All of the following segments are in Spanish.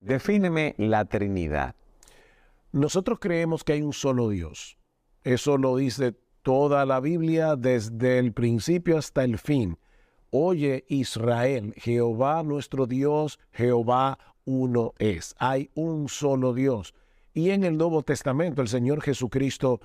Defíneme la Trinidad. Nosotros creemos que hay un solo Dios. Eso lo dice toda la Biblia desde el principio hasta el fin. Oye Israel, Jehová nuestro Dios, Jehová uno es. Hay un solo Dios. Y en el Nuevo Testamento el Señor Jesucristo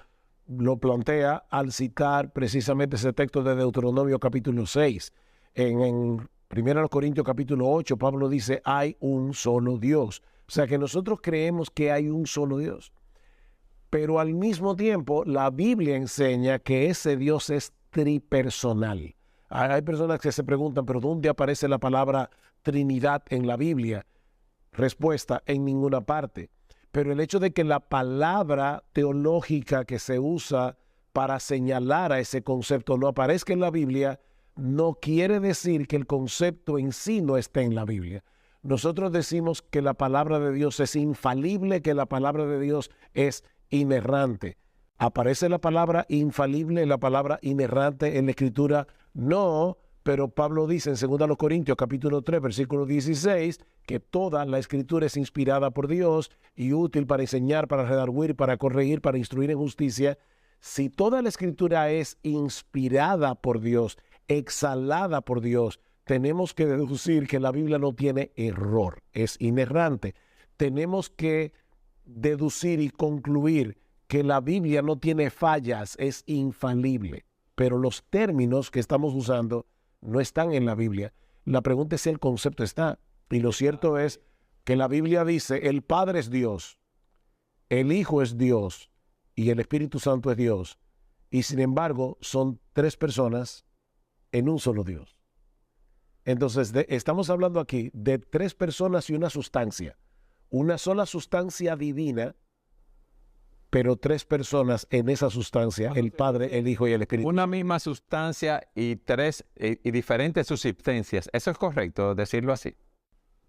lo plantea al citar precisamente ese texto de Deuteronomio capítulo 6. En 1 Corintios capítulo 8, Pablo dice, hay un solo Dios. O sea que nosotros creemos que hay un solo Dios. Pero al mismo tiempo, la Biblia enseña que ese Dios es tripersonal. Hay personas que se preguntan, ¿pero dónde aparece la palabra Trinidad en la Biblia? Respuesta, en ninguna parte. Pero el hecho de que la palabra teológica que se usa para señalar a ese concepto no aparezca en la Biblia, no quiere decir que el concepto en sí no esté en la Biblia. Nosotros decimos que la palabra de Dios es infalible, que la palabra de Dios es inerrante. ¿Aparece la palabra infalible, la palabra inerrante en la Escritura? No, pero Pablo dice en 2 Corintios capítulo 3, versículo 16, que toda la Escritura es inspirada por Dios y útil para enseñar, para redarguir, para corregir, para instruir en justicia. Si toda la Escritura es inspirada por Dios, exhalada por Dios, tenemos que deducir que la Biblia no tiene error, es inerrante. Tenemos que deducir y concluir que la Biblia no tiene fallas, es infalible. Pero los términos que estamos usando no están en la Biblia. La pregunta es si el concepto está. Y lo cierto es que la Biblia dice, el Padre es Dios, el Hijo es Dios y el Espíritu Santo es Dios. Y sin embargo, son tres personas en un solo Dios. Entonces, estamos hablando aquí de tres personas y una sustancia. Una sola sustancia divina, pero tres personas en esa sustancia, el Padre, el Hijo y el Espíritu. Una misma sustancia y tres y diferentes subsistencias. ¿Eso es correcto decirlo así?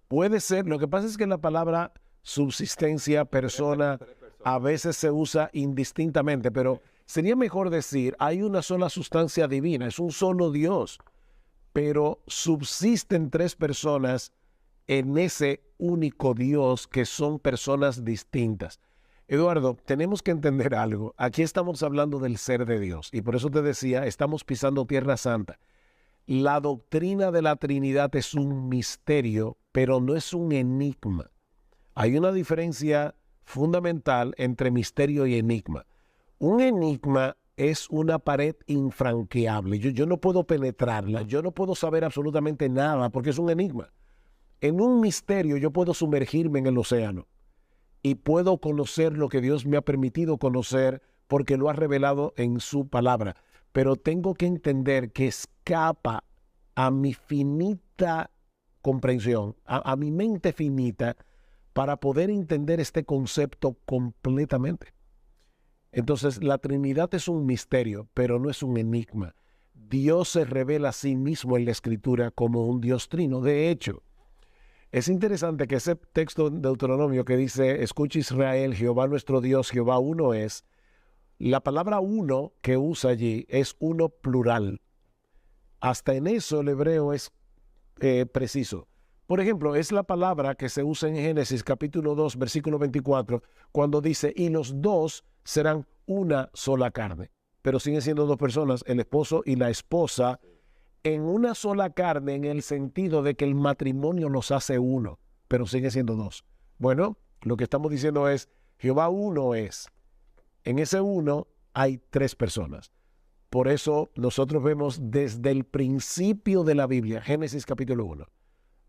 Puede ser. Lo que pasa es que la palabra subsistencia, persona, a veces se usa indistintamente, pero sería mejor decir, hay una sola sustancia divina, es un solo Dios, pero subsisten tres personas en ese único Dios que son personas distintas. Eduardo, tenemos que entender algo. Aquí estamos hablando del ser de Dios y por eso te decía, estamos pisando tierra santa. La doctrina de la Trinidad es un misterio, pero no es un enigma. Hay una diferencia fundamental entre misterio y enigma. Un enigma es una pared infranqueable. Yo no puedo penetrarla, yo no puedo saber absolutamente nada porque es un enigma. En un misterio yo puedo sumergirme en el océano y puedo conocer lo que Dios me ha permitido conocer porque lo ha revelado en su palabra. Pero tengo que entender que escapa a mi finita comprensión, a mi mente finita, para poder entender este concepto completamente. Entonces, la Trinidad es un misterio, pero no es un enigma. Dios se revela a sí mismo en la Escritura como un Dios trino. De hecho, es interesante que ese texto de Deuteronomio que dice, escucha Israel, Jehová nuestro Dios, Jehová uno es, la palabra uno que usa allí es uno plural. Hasta en eso el hebreo es preciso. Por ejemplo, es la palabra que se usa en Génesis capítulo 2, versículo 24, cuando dice, y los dos serán una sola carne. Pero siguen siendo dos personas, el esposo y la esposa, en una sola carne en el sentido de que el matrimonio los hace uno, pero siguen siendo dos. Bueno, lo que estamos diciendo es, Jehová uno es. En ese uno hay tres personas. Por eso nosotros vemos desde el principio de la Biblia, Génesis capítulo 1,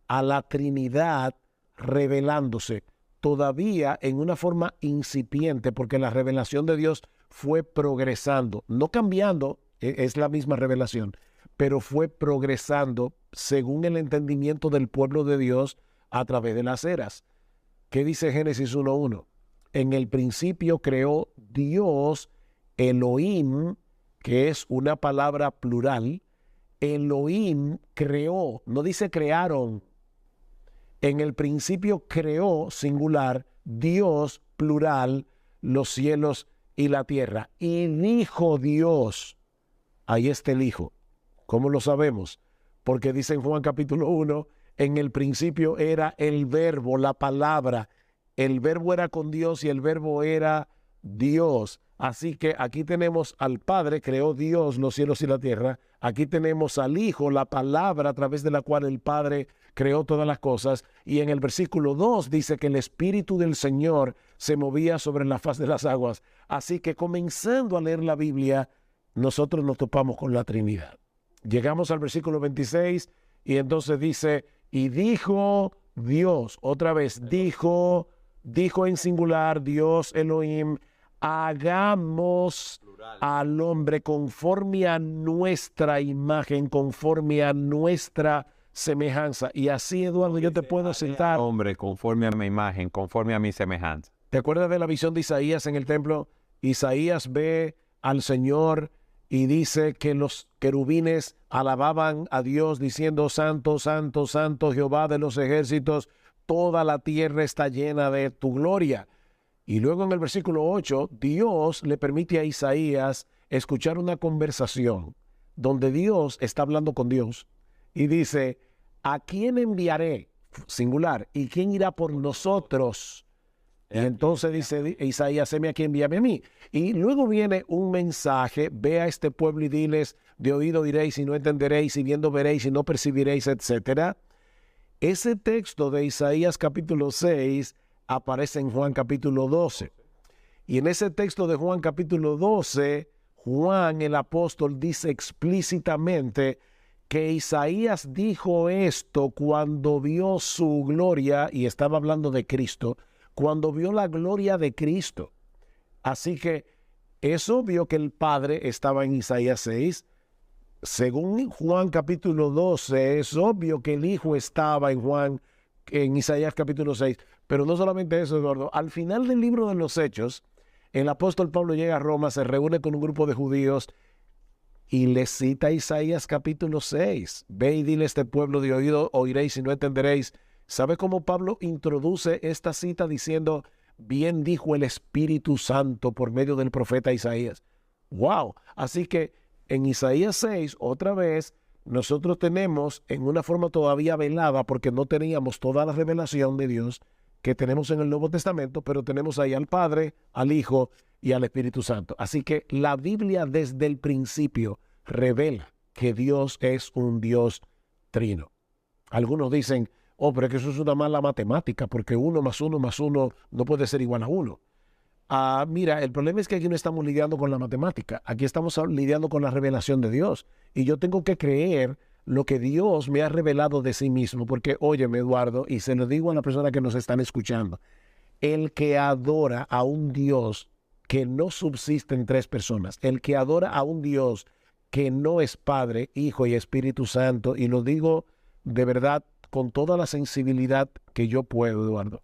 a la Trinidad revelándose todavía en una forma incipiente, porque la revelación de Dios fue progresando, no cambiando, es la misma revelación, pero fue progresando según el entendimiento del pueblo de Dios a través de las eras. ¿Qué dice Génesis 1:1? En el principio creó Dios, Elohim, que es una palabra plural. Elohim creó, no dice crearon. En el principio creó, singular, Dios, plural, los cielos y la tierra. Y dijo Dios, ahí está el Hijo. ¿Cómo lo sabemos? Porque dice en Juan capítulo 1, En el principio era el verbo, la palabra. El verbo era con Dios y el verbo era Dios. Así que aquí tenemos al Padre, creó Dios los cielos y la tierra. Aquí tenemos al Hijo, la palabra a través de la cual el Padre creó todas las cosas. Y en el versículo 2 dice que el Espíritu del Señor se movía sobre la faz de las aguas. Así que comenzando a leer la Biblia, nosotros nos topamos con la Trinidad. Llegamos al versículo 26 y entonces dice, y dijo Dios, otra vez, dijo en singular, Dios Elohim, hagamos al hombre conforme a nuestra imagen, conforme a nuestra semejanza. Y así, Eduardo, yo te puedo citar. Hombre, conforme a mi imagen, conforme a mi semejanza. ¿Te acuerdas de la visión de Isaías en el templo? Isaías ve al Señor y dice que los querubines alababan a Dios diciendo, Santo, Santo, Santo, Jehová de los ejércitos, toda la tierra está llena de tu gloria. Y luego en el versículo 8, Dios le permite a Isaías escuchar una conversación donde Dios está hablando con Dios y dice, ¿a quién enviaré? Singular. ¿Y quién irá por nosotros? Y entonces dice Isaías, heme aquí, envíame a mí. Y luego viene un mensaje, ve a este pueblo y diles, de oído oiréis y no entenderéis, y viendo veréis y no percibiréis, etc. Ese texto de Isaías capítulo 6 aparece en Juan capítulo 12. Y en ese texto de Juan capítulo 12, Juan el apóstol dice explícitamente que Isaías dijo esto cuando vio su gloria, y estaba hablando de Cristo, cuando vio la gloria de Cristo. Así que es obvio que el Padre estaba en Isaías 6. Según Juan capítulo 12, es obvio que el Hijo estaba en Isaías capítulo 6. Pero no solamente eso, Eduardo. Al final del libro de los Hechos, el apóstol Pablo llega a Roma, se reúne con un grupo de judíos y les cita Isaías capítulo 6. Ve y dile a este pueblo, de oído oiréis y no entenderéis. ¿Sabe cómo Pablo introduce esta cita diciendo, bien dijo el Espíritu Santo por medio del profeta Isaías? ¡Wow! Así que en Isaías 6, otra vez, nosotros tenemos en una forma todavía velada, porque no teníamos toda la revelación de Dios que tenemos en el Nuevo Testamento, pero tenemos ahí al Padre, al Hijo y al Espíritu Santo. Así que la Biblia desde el principio revela que Dios es un Dios trino. Algunos dicen, oh, pero es que eso es una mala matemática, porque 1 más 1 más 1 no puede ser igual a 1. Mira, el problema es que aquí no estamos lidiando con la matemática, aquí estamos lidiando con la revelación de Dios. Y yo tengo que creer lo que Dios me ha revelado de sí mismo, porque, óyeme, Eduardo, y se lo digo a las personas que nos están escuchando, el que adora a un Dios que no subsiste en 3 personas, el que adora a un Dios que no es Padre, Hijo y Espíritu Santo, y lo digo de verdad con toda la sensibilidad que yo puedo, Eduardo,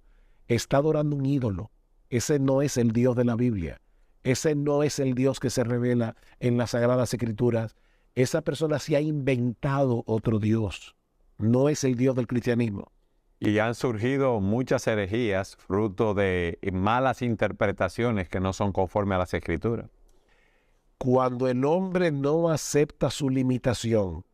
está adorando un ídolo. Ese no es el Dios de la Biblia. Ese no es el Dios que se revela en las Sagradas Escrituras. Esa persona se ha inventado otro Dios. No es el Dios del cristianismo. Y han surgido muchas herejías fruto de malas interpretaciones que no son conforme a las Escrituras. Cuando el hombre no acepta su limitación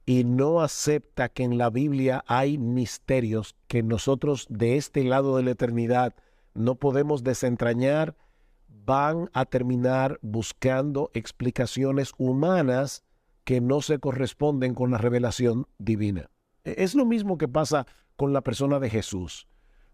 y no acepta que en la Biblia hay misterios que nosotros de este lado de la eternidad no podemos desentrañar, van a terminar buscando explicaciones humanas que no se corresponden con la revelación divina. Es lo mismo que pasa con la persona de Jesús.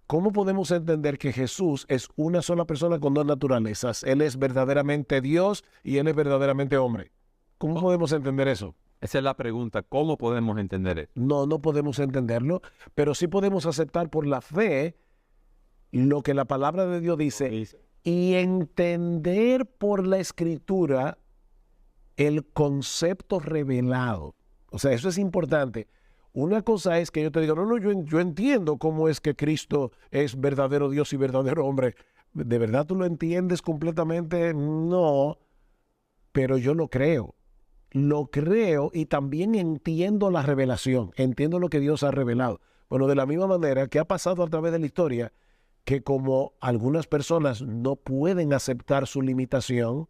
¿Cómo podemos entender que Jesús es una sola persona con 2 naturalezas? Él es verdaderamente Dios y Él es verdaderamente hombre. ¿Cómo podemos entender eso? Esa es la pregunta, ¿cómo podemos entender eso? No podemos entenderlo, pero sí podemos aceptar por la fe lo que la palabra de Dios dice y entender por la Escritura el concepto revelado. O sea, eso es importante. Una cosa es que yo te diga, yo entiendo cómo es que Cristo es verdadero Dios y verdadero hombre. ¿De verdad tú lo entiendes completamente? No, pero yo lo creo. Lo creo y también entiendo la revelación. Entiendo lo que Dios ha revelado. Bueno, de la misma manera que ha pasado a través de la historia, que como algunas personas no pueden aceptar su limitación,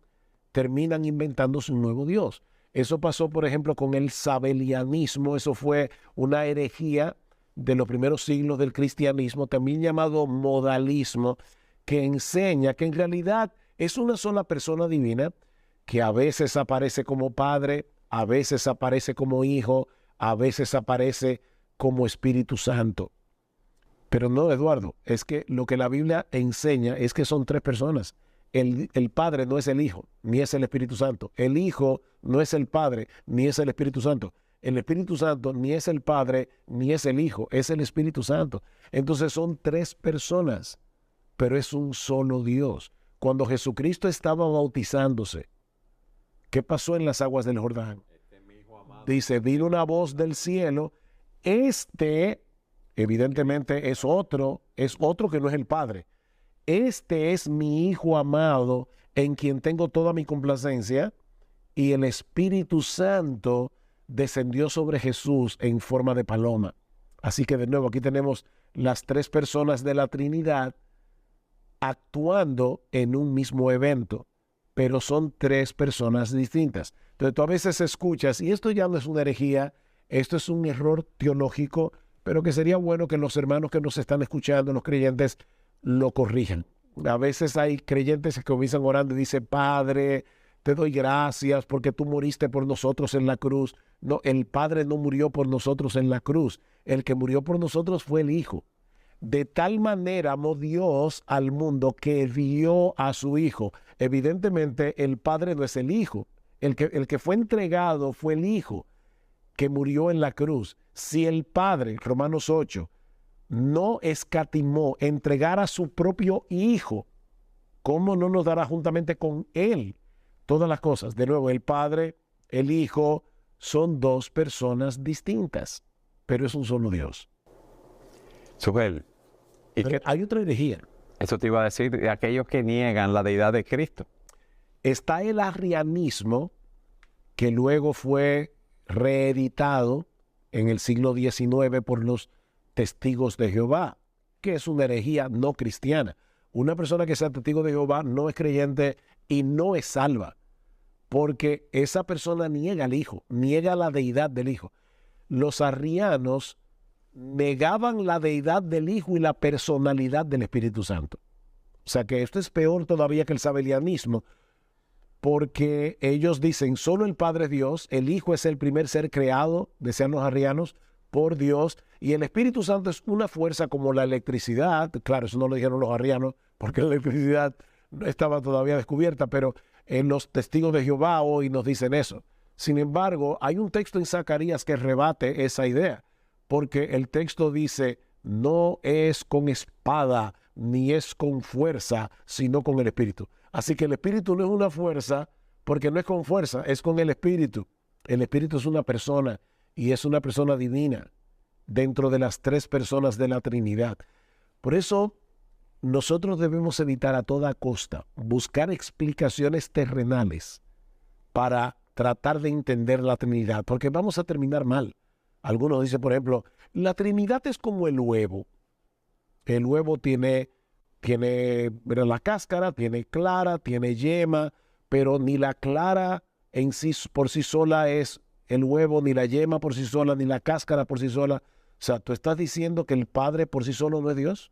terminan inventándose un nuevo Dios. Eso pasó, por ejemplo, con el sabelianismo. Eso fue una herejía de los primeros siglos del cristianismo, también llamado modalismo, que enseña que en realidad es una sola persona divina que a veces aparece como Padre, a veces aparece como Hijo, a veces aparece como Espíritu Santo. Pero no, Eduardo, es que lo que la Biblia enseña es que son tres personas. El Padre no es el Hijo, ni es el Espíritu Santo. El Hijo no es el Padre, ni es el Espíritu Santo. El Espíritu Santo ni es el Padre, ni es el Hijo, es el Espíritu Santo. Entonces son tres personas, pero es un solo Dios. Cuando Jesucristo estaba bautizándose, ¿qué pasó en las aguas del Jordán? Dice, vino una voz del cielo. Evidentemente es otro que no es el Padre. Este es mi Hijo amado, en quien tengo toda mi complacencia, y el Espíritu Santo descendió sobre Jesús en forma de paloma. Así que de nuevo aquí tenemos las tres personas de la Trinidad actuando en un mismo evento, pero son tres personas distintas. Entonces tú a veces escuchas, y esto ya no es una herejía, esto es un error teológico, pero que sería bueno que los hermanos que nos están escuchando, los creyentes, lo corrijan. A veces hay creyentes que comienzan orando y dicen, Padre, te doy gracias porque tú moriste por nosotros en la cruz. No, el Padre no murió por nosotros en la cruz. El que murió por nosotros fue el Hijo. De tal manera amó Dios al mundo que dio a su Hijo. Evidentemente el Padre no es el Hijo. El que fue entregado fue el Hijo que murió en la cruz. Si el Padre, Romanos 8, no escatimó entregar a su propio Hijo, ¿cómo no nos dará juntamente con Él todas las cosas? De nuevo, el Padre, el Hijo, son dos personas distintas, pero es un solo Dios. Subel, hay otra herejía. eso te iba a decir, de aquellos que niegan la deidad de Cristo. Está el arrianismo, que luego fue reeditado en el siglo XIX por los testigos de Jehová, que es una herejía no cristiana. Una persona que sea testigo de Jehová no es creyente y no es salva, porque esa persona niega al Hijo, niega la deidad del Hijo. Los arrianos negaban la deidad del Hijo y la personalidad del Espíritu Santo. O sea que esto es peor todavía que el sabelianismo, porque ellos dicen, solo el Padre es Dios, el Hijo es el primer ser creado, decían los arrianos, por Dios, y el Espíritu Santo es una fuerza como la electricidad. Claro, eso no lo dijeron los arrianos, porque la electricidad no estaba todavía descubierta, pero los testigos de Jehová hoy nos dicen eso. Sin embargo, hay un texto en Zacarías que rebate esa idea, porque el texto dice, no es con espada, ni es con fuerza, sino con el Espíritu. Así que el Espíritu no es una fuerza, porque no es con fuerza, es con el Espíritu. El Espíritu es una persona, y es una persona divina, dentro de las tres personas de la Trinidad. Por eso, nosotros debemos evitar a toda costa buscar explicaciones terrenales para tratar de entender la Trinidad, porque vamos a terminar mal. Algunos dicen, por ejemplo, la Trinidad es como el huevo. El huevo tiene la cáscara, tiene clara, tiene yema, pero ni la clara en sí, por sí sola es el huevo, ni la yema por sí sola, ni la cáscara por sí sola. O sea, ¿tú estás diciendo que el Padre por sí solo no es Dios?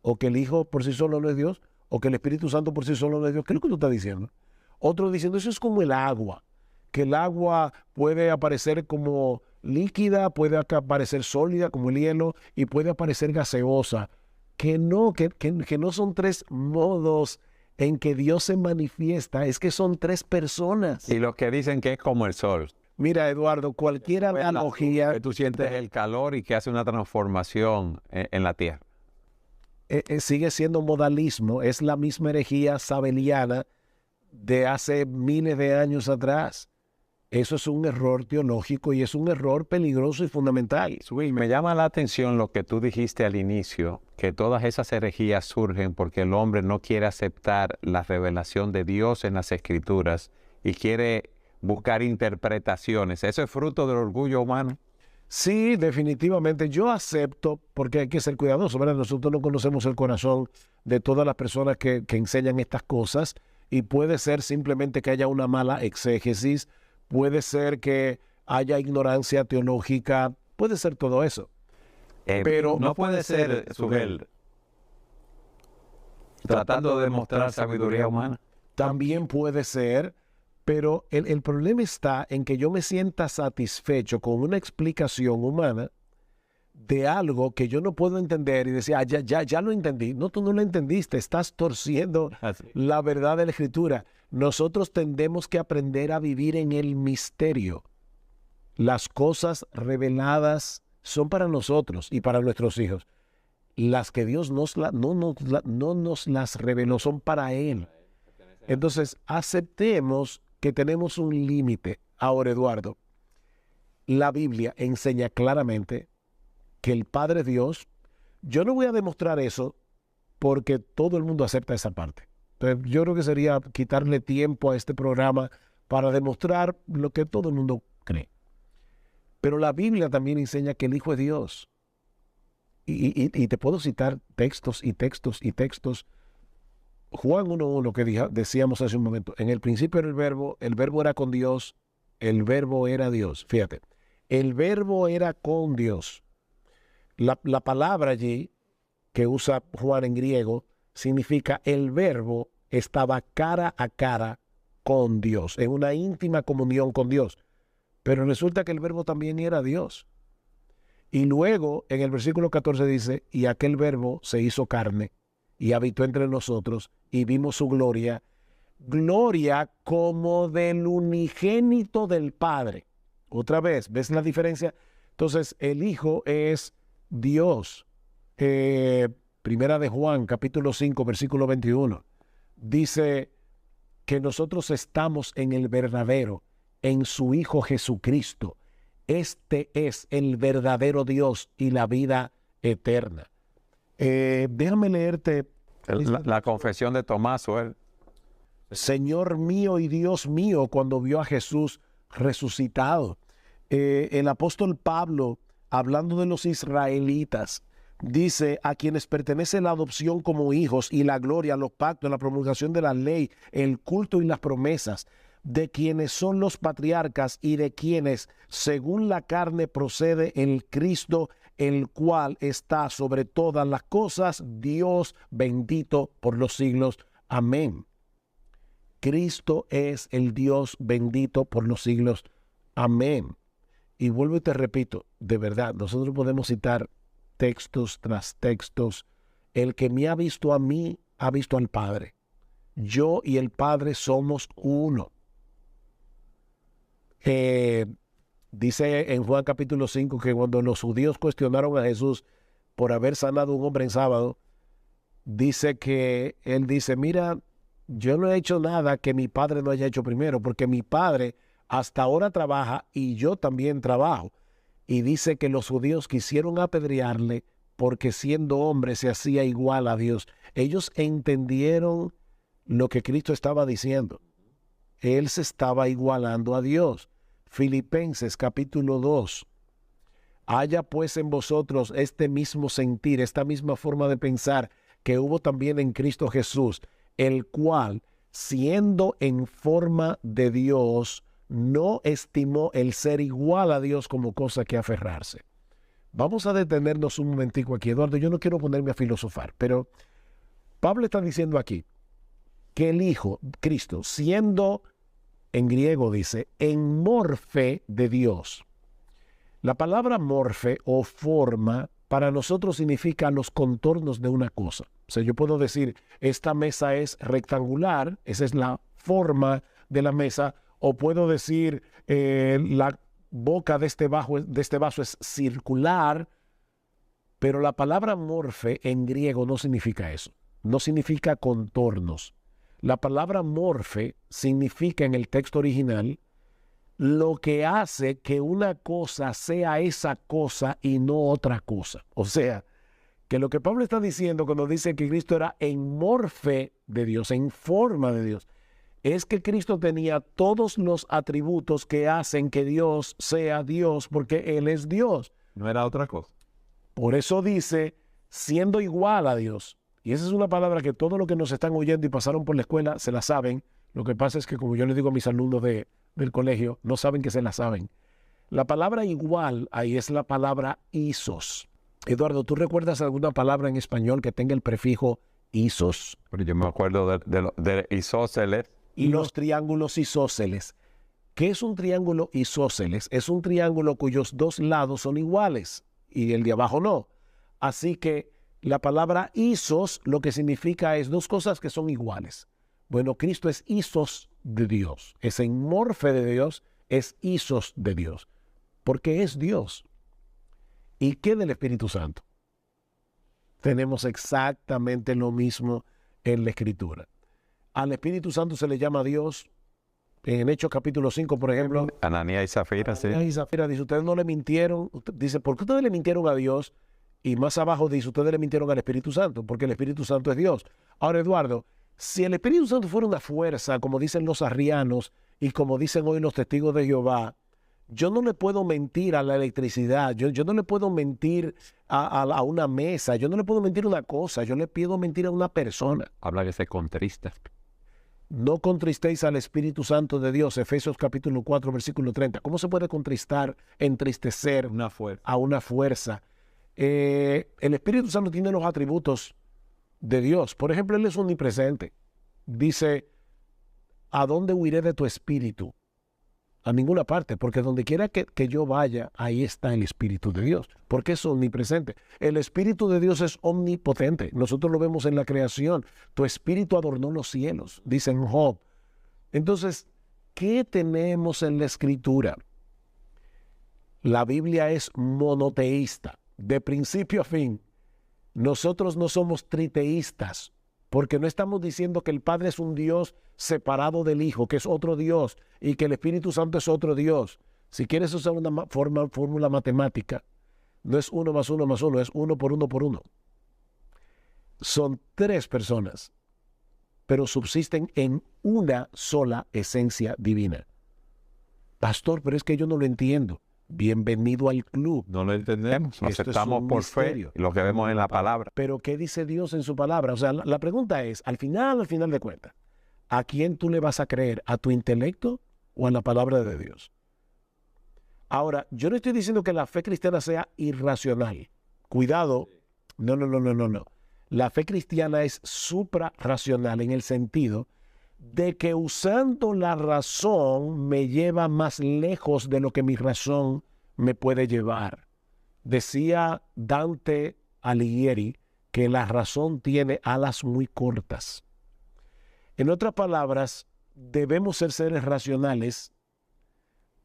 ¿O que el Hijo por sí solo no es Dios? ¿O que el Espíritu Santo por sí solo no es Dios? ¿Qué es lo que tú estás diciendo? Otro diciendo, eso es como el agua, que el agua puede aparecer como líquida, puede aparecer sólida como el hielo y puede aparecer gaseosa. Que no son tres modos en que Dios se manifiesta, es que son tres personas. Y los que dicen que es como el sol. Mira, Eduardo, cualquier analogía... Que tú sientes el calor y que hace una transformación en la tierra. Sigue siendo modalismo, es la misma herejía sabeliana de hace miles de años atrás. Eso es un error teológico y es un error peligroso y fundamental. Me llama la atención lo que tú dijiste al inicio, que todas esas herejías surgen porque el hombre no quiere aceptar la revelación de Dios en las Escrituras y quiere buscar interpretaciones. ¿Eso es fruto del orgullo humano? Sí, definitivamente. Yo acepto, porque hay que ser cuidadoso, ¿verdad? Nosotros no conocemos el corazón de todas las personas que enseñan estas cosas y puede ser simplemente que haya una mala exégesis. puede ser que haya ignorancia teológica, puede ser todo eso. Pero no puede ser, Sugel, tratando de mostrar sabiduría humana. también puede ser, pero el problema está en que yo me sienta satisfecho con una explicación humana de algo que yo no puedo entender y decir, ya lo entendí. No, tú no lo entendiste, estás torciendo la verdad de la Escritura. Nosotros tendemos que aprender a vivir en el misterio. Las cosas reveladas son para nosotros y para nuestros hijos. Las que Dios no nos las reveló son para Él. Entonces, aceptemos que tenemos un límite. Ahora, Eduardo, la Biblia enseña claramente que el Padre Dios, yo no voy a demostrar eso porque todo el mundo acepta esa parte. Entonces, yo creo que sería quitarle tiempo a este programa para demostrar lo que todo el mundo cree. Pero la Biblia también enseña que el Hijo es Dios. Y te puedo citar textos y textos y textos. Juan 1:1 que decíamos hace un momento. En el principio era el verbo era con Dios, el verbo era Dios. Fíjate, el verbo era con Dios. La palabra allí que usa Juan en griego significa el verbo estaba cara a cara con Dios, en una íntima comunión con Dios. Pero resulta que el verbo también era Dios. Y luego en el versículo 14 dice, y aquel verbo se hizo carne y habitó entre nosotros y vimos su gloria, gloria como del unigénito del Padre. Otra vez, ¿ves la diferencia? Entonces, el Hijo es Dios. Primera de Juan, capítulo 5, versículo 21. Dice que nosotros estamos en el verdadero, en su Hijo Jesucristo. Este es el verdadero Dios y la vida eterna. Déjame leerte la confesión de Tomás, ¿o él? Señor mío y Dios mío, cuando vio a Jesús resucitado. El apóstol Pablo, hablando de los israelitas, dice a quienes pertenece la adopción como hijos y la gloria, los pactos, la promulgación de la ley, el culto y las promesas, de quienes son los patriarcas y de quienes, según la carne, procede el Cristo, el cual está sobre todas las cosas, Dios bendito por los siglos. Amén. Cristo es el Dios bendito por los siglos. Amén. Y vuelvo y te repito, de verdad, nosotros podemos citar textos tras textos. El que me ha visto a mí, ha visto al Padre. Yo y el Padre somos uno. Dice en Juan capítulo 5 que cuando los judíos cuestionaron a Jesús por haber sanado a un hombre en sábado, dice que él dice, mira, yo no he hecho nada que mi padre no haya hecho primero, porque mi padre hasta ahora trabaja y yo también trabajo. Y dice que los judíos quisieron apedrearle porque siendo hombre se hacía igual a Dios. Ellos entendieron lo que Cristo estaba diciendo. Él se estaba igualando a Dios. Filipenses capítulo 2. Haya pues en vosotros este mismo sentir, esta misma forma de pensar que hubo también en Cristo Jesús, el cual, siendo en forma de Dios, no estimó el ser igual a Dios como cosa que aferrarse. Vamos a detenernos un momentico aquí, Eduardo. Yo no quiero ponerme a filosofar, pero Pablo está diciendo aquí que el Hijo, Cristo, siendo, en griego dice, en morfe de Dios. La palabra morfe o forma para nosotros significa los contornos de una cosa. O sea, yo puedo decir, esta mesa es rectangular, esa es la forma de la mesa, o puedo decir, la boca de este vaso es circular, pero la palabra morfe en griego no significa eso, no significa contornos. La palabra morfe significa en el texto original lo que hace que una cosa sea esa cosa y no otra cosa. O sea, que lo que Pablo está diciendo cuando dice que Cristo era en morfe de Dios, en forma de Dios, es que Cristo tenía todos los atributos que hacen que Dios sea Dios, porque Él es Dios. No era otra cosa. Por eso dice, siendo igual a Dios. Y esa es una palabra que todos los que nos están oyendo y pasaron por la escuela se la saben. Lo que pasa es que, como yo les digo a mis alumnos de del colegio no saben que se la saben. La palabra igual ahí es la palabra isos. Eduardo, ¿tú recuerdas alguna palabra en español que tenga el prefijo isos? Pero yo me acuerdo de isósceles. Y los triángulos isósceles. ¿Qué es un triángulo isósceles? Es un triángulo cuyos dos lados son iguales y el de abajo no. Así que la palabra isos lo que significa es dos cosas que son iguales. Bueno, Cristo es isos de Dios. Es en morfe de Dios, es isos de Dios. Porque es Dios. ¿Y qué del Espíritu Santo? Tenemos exactamente lo mismo en la Escritura. Al Espíritu Santo se le llama Dios. En Hechos capítulo 5, por ejemplo. Ananías y Zafira, sí. Ananías y Zafira dice, ustedes no le mintieron. Dice, ¿por qué ustedes le mintieron a Dios? Y más abajo dice, ustedes le mintieron al Espíritu Santo, porque el Espíritu Santo es Dios. Ahora, Eduardo, si el Espíritu Santo fuera una fuerza, como dicen los arrianos y como dicen hoy los testigos de Jehová, yo no le puedo mentir a la electricidad, yo no le puedo mentir a una mesa, yo no le puedo mentir a una cosa, yo le puedo mentir a una persona. Habla que se contrista. No contristéis al Espíritu Santo de Dios, Efesios capítulo 4, versículo 30. ¿Cómo se puede contristar, entristecer a una fuerza? El Espíritu Santo tiene los atributos de Dios. Por ejemplo, Él es omnipresente. Dice, ¿a dónde huiré de tu espíritu? A ninguna parte, porque donde quiera que yo vaya, ahí está el Espíritu de Dios, porque es omnipresente. El Espíritu de Dios es omnipotente. Nosotros lo vemos en la creación. Tu Espíritu adornó los cielos, dice en Job. Entonces, ¿qué tenemos en la Escritura? La Biblia es monoteísta, de principio a fin. Nosotros no somos triteístas, porque no estamos diciendo que el Padre es un Dios separado del Hijo, que es otro Dios, y que el Espíritu Santo es otro Dios. Si quieres usar una fórmula matemática, no es 1 más 1 más 1, es 1 por 1 por 1. Son 3 personas, pero subsisten en una sola esencia divina. Pastor, pero es que yo no lo entiendo. Bienvenido al club. No lo entendemos, lo aceptamos por fe, lo que vemos en la palabra. Pero ¿qué dice Dios en su palabra? O sea, la pregunta es, al final de cuentas, ¿a quién tú le vas a creer? ¿A tu intelecto o a la palabra de Dios? Ahora, yo no estoy diciendo que la fe cristiana sea irracional. Cuidado. No. La fe cristiana es suprarracional en el sentido de que usando la razón me lleva más lejos de lo que mi razón me puede llevar. Decía Dante Alighieri que la razón tiene alas muy cortas. En otras palabras, debemos ser seres racionales,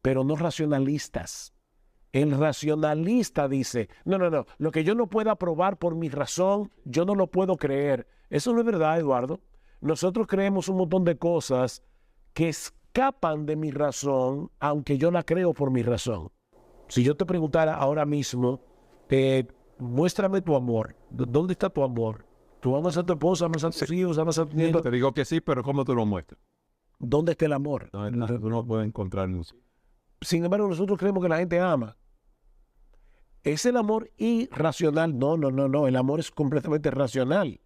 pero no racionalistas. El racionalista dice, no, lo que yo no pueda probar por mi razón, yo no lo puedo creer. Eso no es verdad, Eduardo. Nosotros creemos un montón de cosas que escapan de mi razón, aunque yo la creo por mi razón. Si yo te preguntara ahora mismo, muéstrame tu amor. ¿Dónde está tu amor? ¿Tú amas a tu esposa, amas a tus hijos, amas a tus nietos? Te digo que sí, pero ¿cómo tú lo muestras? ¿Dónde está el amor? No, tú no puedes encontrar un... Sin embargo, nosotros creemos que la gente ama. ¿Es el amor irracional? No. El amor es completamente racional.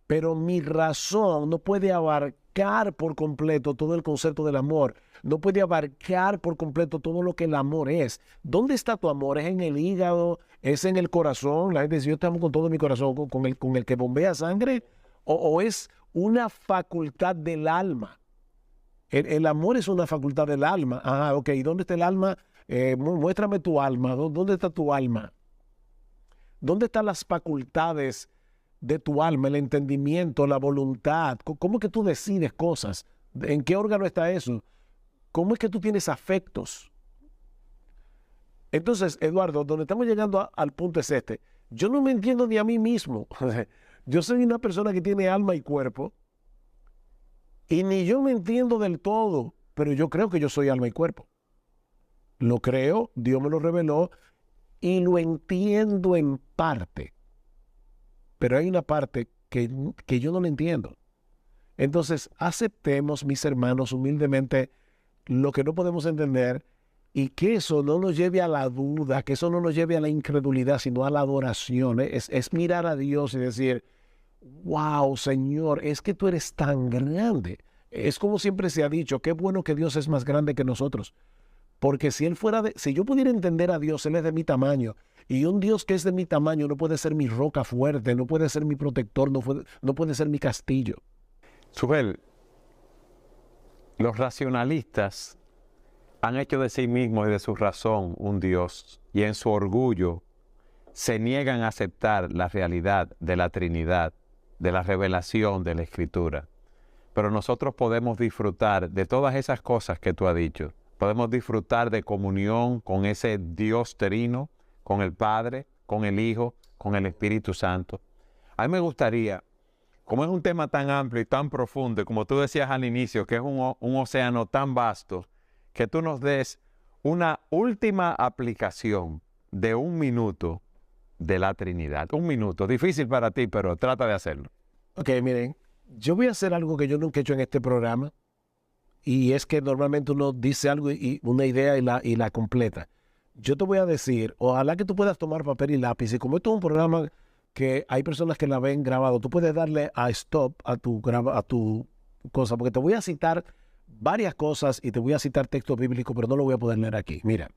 Pero mi razón no puede abarcar por completo todo el concepto del amor. No puede abarcar por completo todo lo que el amor es. ¿Dónde está tu amor? ¿Es en el hígado? ¿Es en el corazón? La gente dice, yo te amo con todo mi corazón, con el que bombea sangre. ¿O es una facultad del alma? El amor es una facultad del alma. Ah, ok. ¿Y dónde está el alma? Muéstrame tu alma. ¿Dónde está tu alma? ¿Dónde están las facultades de tu alma, el entendimiento, la voluntad? ¿Cómo es que tú decides cosas? ¿En qué órgano está eso? ¿Cómo es que tú tienes afectos? Entonces, Eduardo, donde estamos llegando al punto es este. Yo no me entiendo ni a mí mismo. Yo soy una persona que tiene alma y cuerpo y ni yo me entiendo del todo, pero yo creo que yo soy alma y cuerpo. Lo creo, Dios me lo reveló y lo entiendo en parte. Pero hay una parte que yo no la entiendo. Entonces, aceptemos, mis hermanos, humildemente lo que no podemos entender y que eso no nos lleve a la duda, que eso no nos lleve a la incredulidad, sino a la adoración. Es mirar a Dios y decir, wow, Señor, es que tú eres tan grande. Es como siempre se ha dicho, qué bueno que Dios es más grande que nosotros. Porque si yo pudiera entender a Dios, Él es de mi tamaño. Y un Dios que es de mi tamaño no puede ser mi roca fuerte, no puede ser mi protector, no puede ser mi castillo. Sujel, los racionalistas han hecho de sí mismos y de su razón un Dios, y en su orgullo se niegan a aceptar la realidad de la Trinidad, de la revelación de la Escritura. Pero nosotros podemos disfrutar de todas esas cosas que tú has dicho. Podemos disfrutar de comunión con ese Dios trino, con el Padre, con el Hijo, con el Espíritu Santo. A mí me gustaría, como es un tema tan amplio y tan profundo, como tú decías al inicio, que es un océano tan vasto, que tú nos des una última aplicación de 1 minuto de la Trinidad. 1 minuto, difícil para ti, pero trata de hacerlo. Ok, miren, yo voy a hacer algo que yo nunca he hecho en este programa. Y es que normalmente uno dice algo y una idea y la completa. Yo te voy a decir, ojalá que tú puedas tomar papel y lápiz. Y como esto es un programa que hay personas que la ven grabado, tú puedes darle a stop a tu cosa, porque te voy a citar varias cosas y te voy a citar textos bíblicos, pero no lo voy a poder leer aquí. Mira,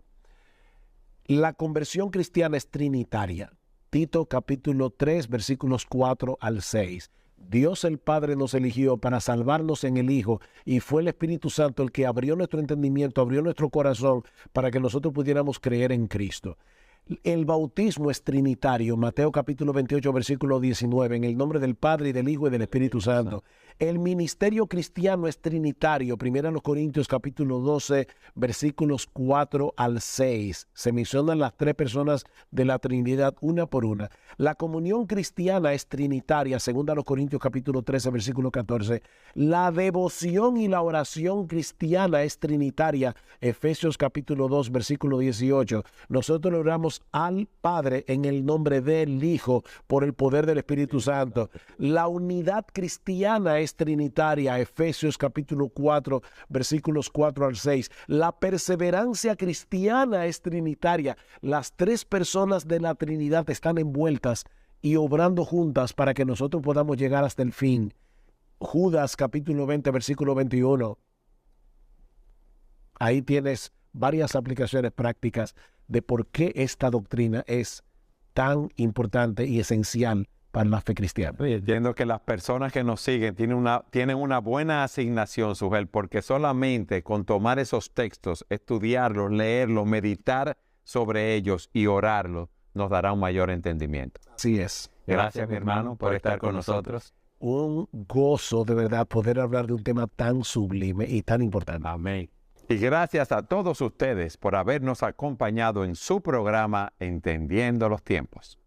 la conversión cristiana es trinitaria. Tito capítulo 3, versículos 4 al 6. Dios el Padre nos eligió para salvarnos en el Hijo y fue el Espíritu Santo el que abrió nuestro entendimiento, abrió nuestro corazón para que nosotros pudiéramos creer en Cristo. El bautismo es trinitario, Mateo capítulo 28, versículo 19, en el nombre del Padre y del Hijo y del Espíritu Santo. El ministerio cristiano es trinitario, 1 Corintios capítulo 12, versículos 4 al 6. Se mencionan las 3 personas de la Trinidad una por una. La comunión cristiana es trinitaria, 2 Corintios capítulo 13, versículo 14. La devoción y la oración cristiana es trinitaria, Efesios capítulo 2, versículo 18. Nosotros oramos al Padre en el nombre del Hijo por el poder del Espíritu Santo. La unidad cristiana es trinitaria, Efesios capítulo 4, versículos 4 al 6. La perseverancia cristiana es trinitaria. Las 3 personas de la Trinidad están envueltas y obrando juntas para que nosotros podamos llegar hasta el fin. Judas capítulo 20, versículo 21. Ahí tienes varias aplicaciones prácticas de por qué esta doctrina es tan importante y esencial para la fe cristiana. Entiendo que las personas que nos siguen tienen una buena asignación, Sujel, porque solamente con tomar esos textos, estudiarlos, leerlos, meditar sobre ellos y orarlos, nos dará un mayor entendimiento. Así es. Gracias, mi hermano, por estar con nosotros. Un gozo de verdad poder hablar de un tema tan sublime y tan importante. Amén. Y gracias a todos ustedes por habernos acompañado en su programa Entendiendo los Tiempos.